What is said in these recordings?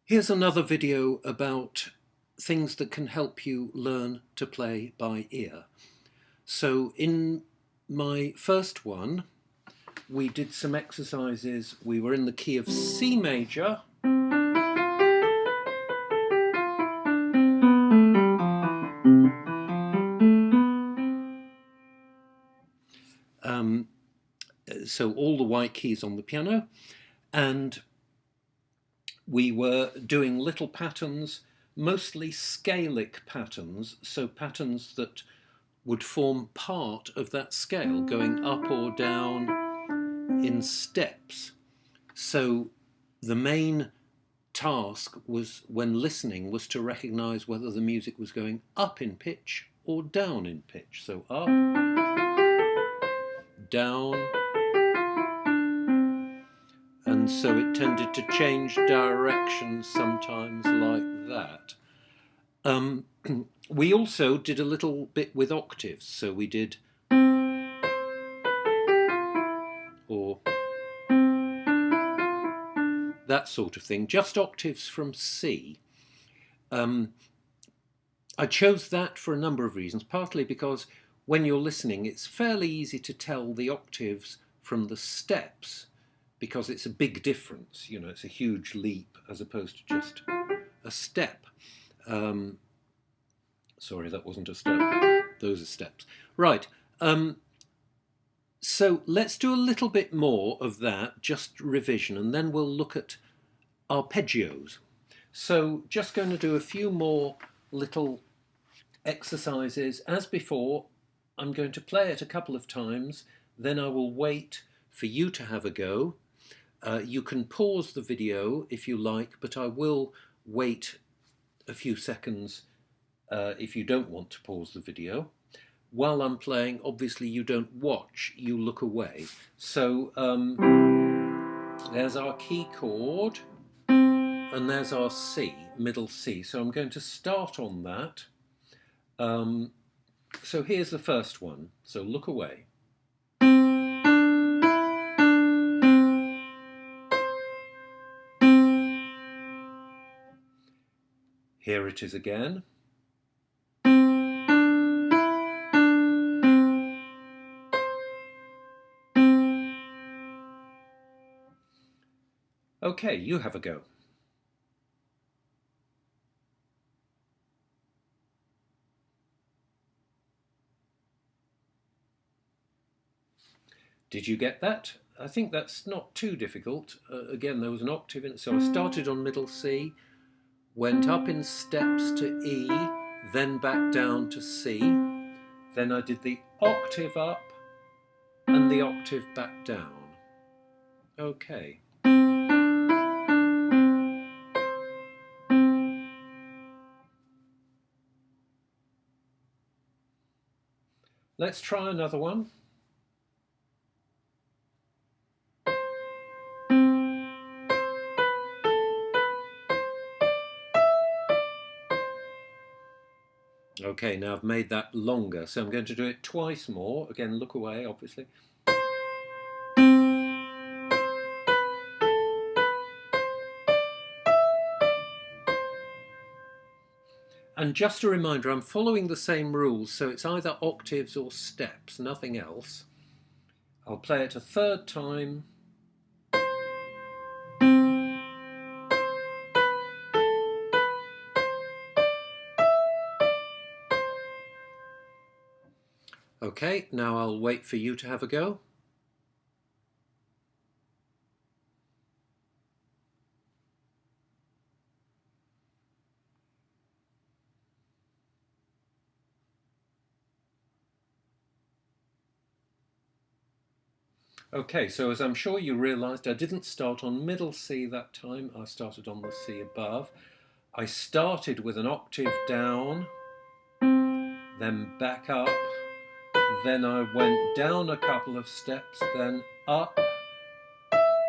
Here's another video about things that can help you learn to play by ear. So in my first one, we did some exercises. We were in the key of C major. So all the white keys on the piano, and we were doing little patterns, mostly scalic patterns, so patterns that would form part of that scale, going up or down in steps. So the main task was, when listening, was to recognize whether the music was going up in pitch or down in pitch. So up, down, and so it tended to change direction sometimes like that. We also did a little bit with octaves, so we did or that sort of thing, just octaves from C. I chose that for a number of reasons, partly because when you're listening, it's fairly easy to tell the octaves from the steps, because it's a big difference, you know, it's a huge leap as opposed to just a step. Sorry, that wasn't a step. Those are steps. Right. So let's do a little bit more of that, just revision, and then we'll look at arpeggios. So just going to do a few more little exercises. As before, I'm going to play it a couple of times, then I will wait for you to have a go. You can pause the video if you like, but I will wait a few seconds if you don't want to pause the video. While I'm playing, obviously you don't watch, you look away. So there's our key chord, and there's our C, middle C. So I'm going to start on that. So here's the first one. So look away. Here it is again. Okay, you have a go. Did you get that? I think that's not too difficult. Again, there was an octave in it, so I started on middle C, went up in steps to E, then back down to C. Then I did the octave up and the octave back down. Okay. Let's try another one. Okay, now I've made that longer, so I'm going to do it twice more. Again, look away, obviously. And just a reminder, I'm following the same rules, so it's either octaves or steps, nothing else. I'll play it a third time. Okay, now I'll wait for you to have a go. Okay, so as I'm sure you realised, I didn't start on middle C that time, I started on the C above. I started with an octave down, then back up, then I went down a couple of steps, then up,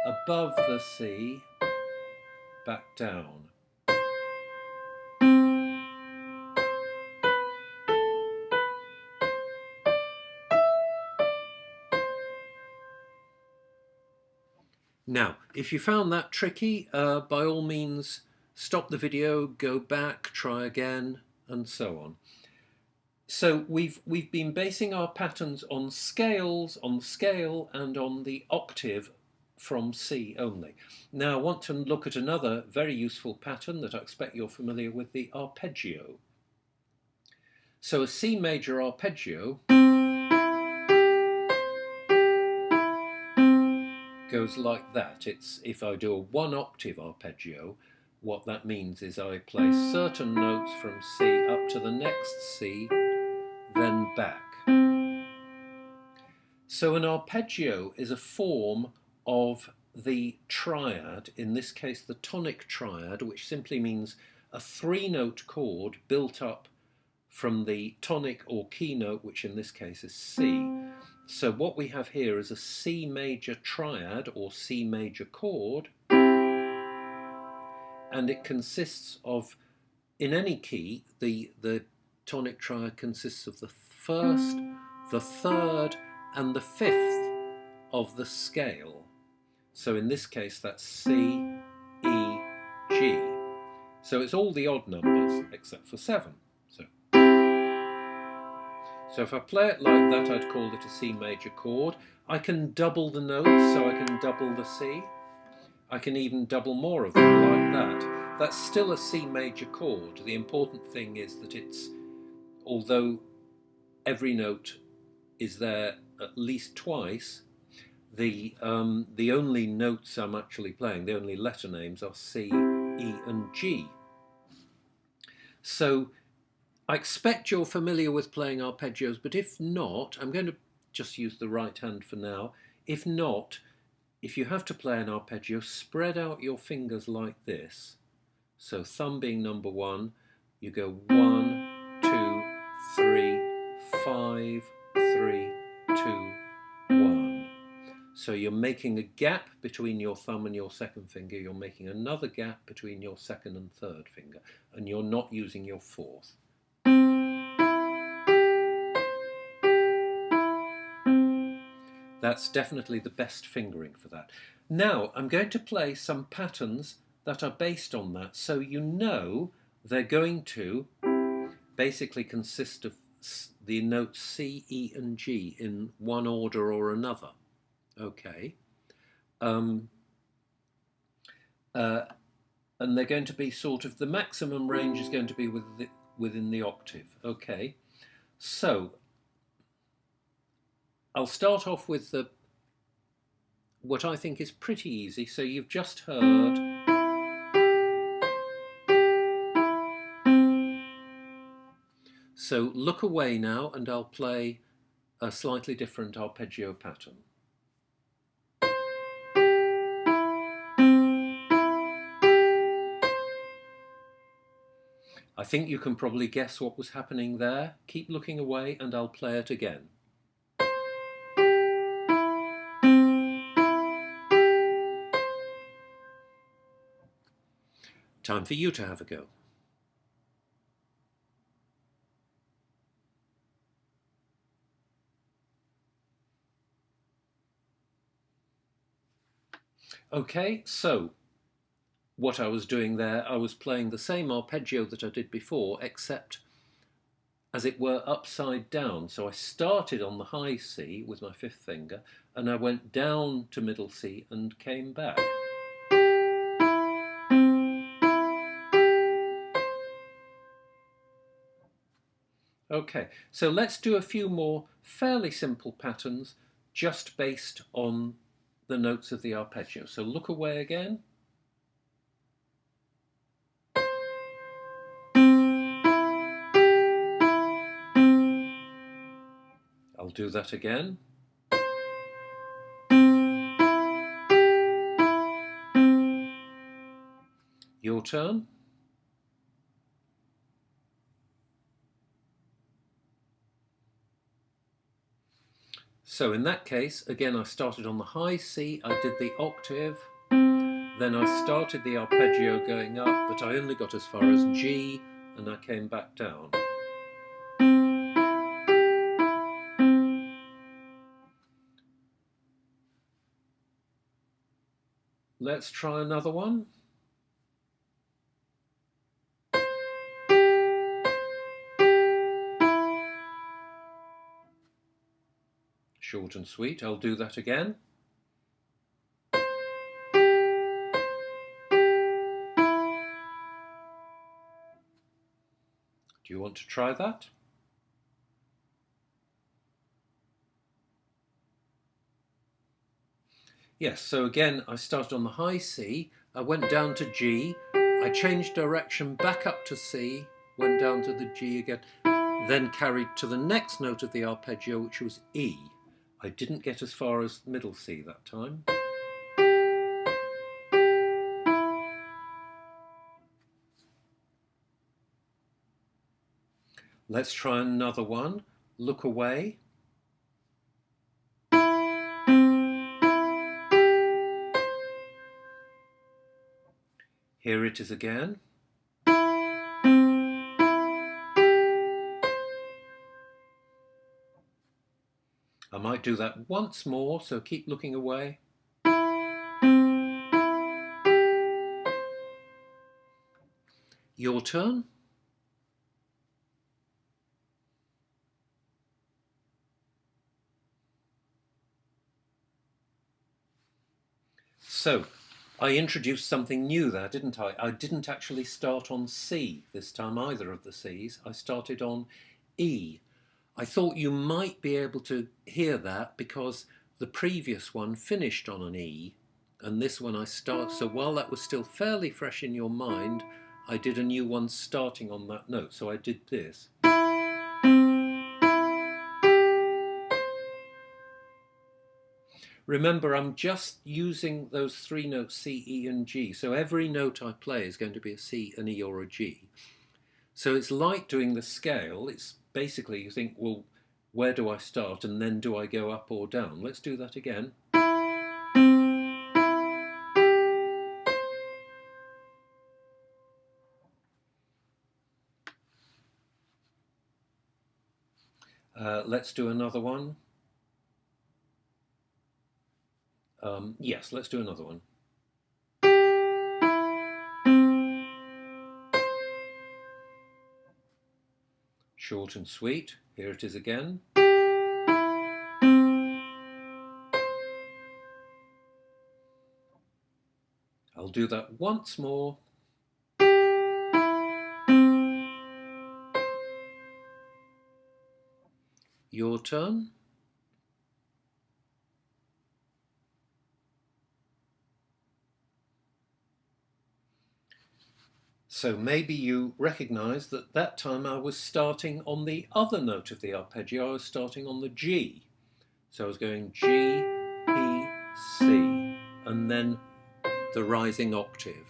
above the C, back down. Now, if you found that tricky, by all means stop the video, go back, try again, and so on. So we've been basing our patterns on scales, on the scale, and on the octave from C only. Now I want to look at another very useful pattern that I expect you're familiar with, the arpeggio. So a C major arpeggio goes like that. It's, if I do a 1-octave arpeggio, what that means is I play certain notes from C up to the next C, then back. So an arpeggio is a form of the triad, in this case the tonic triad, which simply means a 3-note chord built up from the tonic or key note, which in this case is C. So what we have here is a C major triad or C major chord, and it consists of, in any key, the tonic triad consists of the first, the third, and the fifth of the scale. So in this case that's C, E, G. So it's all the odd numbers except for 7. So if I play it like that, I'd call it a C major chord. I can double the notes, so I can double the C. I can even double more of them like that. That's still a C major chord. The important thing is that it's, although every note is there at least twice, the only notes I'm actually playing, the only letter names, are C, E and G. So I expect you're familiar with playing arpeggios, but if not, I'm going to just use the right hand for now. If not, if you have to play an arpeggio, spread out your fingers like this. So thumb being number 1, you go 1, 2, 3, 5, 3, 2, 1. So you're making a gap between your thumb and your second finger, you're making another gap between your second and third finger, and you're not using your fourth. That's definitely the best fingering for that. Now I'm going to play some patterns that are based on that, so you know they're going to basically consist of the notes C, E and G in one order or another. Okay. And they're going to be sort of, the maximum range is going to be within the octave. Okay. So I'll start off with what I think is pretty easy. So you've just heard so look away now and I'll play a slightly different arpeggio pattern. I think you can probably guess what was happening there. Keep looking away and I'll play it again. Time for you to have a go. Okay, so what I was doing there, I was playing the same arpeggio that I did before, except as it were upside down. So I started on the high C with my 5th finger, and I went down to middle C and came back. Okay, so let's do a few more fairly simple patterns just based on the notes of the arpeggio. So look away again. I'll do that again. Your turn. So in that case, again, I started on the high C, I did the octave, then I started the arpeggio going up, but I only got as far as G, and I came back down. Let's try another one. Short and sweet. I'll do that again. Do you want to try that? Yes, so again, I started on the high C, I went down to G, I changed direction back up to C, went down to the G again, then carried to the next note of the arpeggio, which was E. I didn't get as far as middle C that time. Let's try another one. Look away. Here it is again. I might do that once more, so keep looking away. Your turn. So, I introduced something new there, didn't I? I didn't actually start on C this time, either of the Cs. I started on E. I thought you might be able to hear that because the previous one finished on an E, and this one I start. So while that was still fairly fresh in your mind, I did a new one starting on that note. So I did this. Remember, I'm just using those three notes C, E and G. So every note I play is going to be a C, an E or a G. So it's like doing the scale. It's basically, you think, well, where do I start and then do I go up or down? Let's do that again. Let's do another one. Yes, let's do another one. Short and sweet. Here it is again. I'll do that once more. Your turn. So maybe you recognize that that time I was starting on the other note of the arpeggio. I was starting on the G. So I was going G, E, C, and then the rising octave.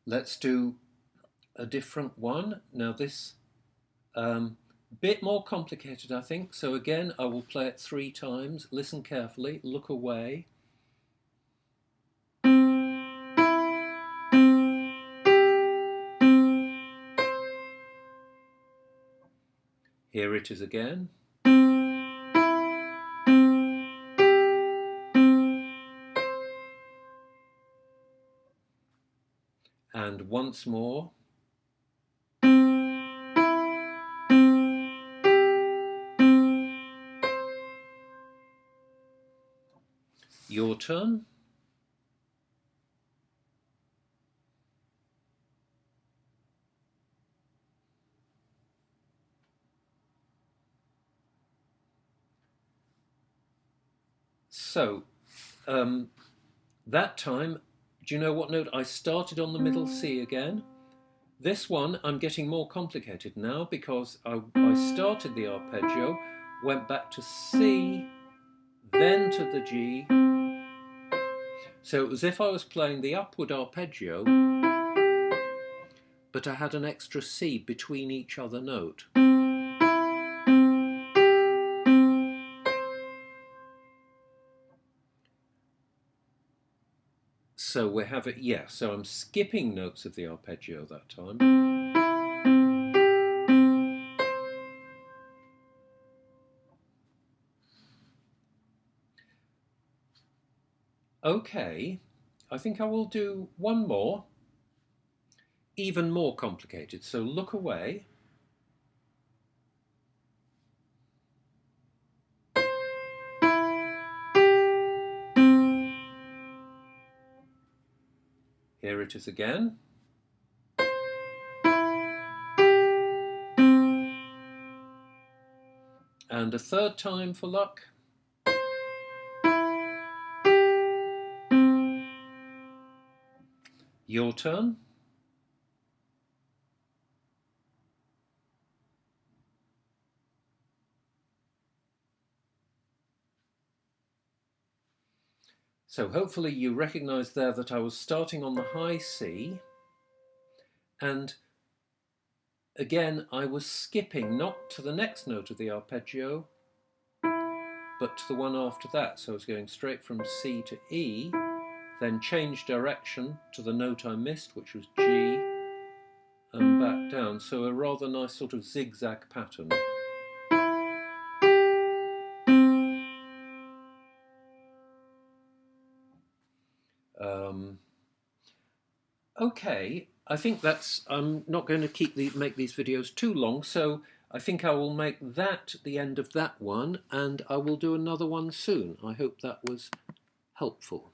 Let's do a different one. Now this bit more complicated, I think. So again, I will play it 3 times. Listen carefully, look away. Here it is again. And once more. Your turn. So, that time, do you know what note? I started on the middle C again. This one, I'm getting more complicated now because I started the arpeggio, went back to C, then to the G. So it was as if I was playing the upward arpeggio, but I had an extra C between each other note. So we have it, yeah, so I'm skipping notes of the arpeggio that time. Okay, I think I will do one more. even more complicated. So look away. Here it is again. And a third time for luck. Your turn. So hopefully you recognize there that I was starting on the high C, and again I was skipping not to the next note of the arpeggio, but to the one after that. So I was going straight from C to E, then change direction to the note I missed, which was G, and back down. So a rather nice sort of zigzag pattern. Okay, I think that's, I'm not going to make these videos too long, so I think I will make that the end of that one, and I will do another one soon. I hope that was helpful.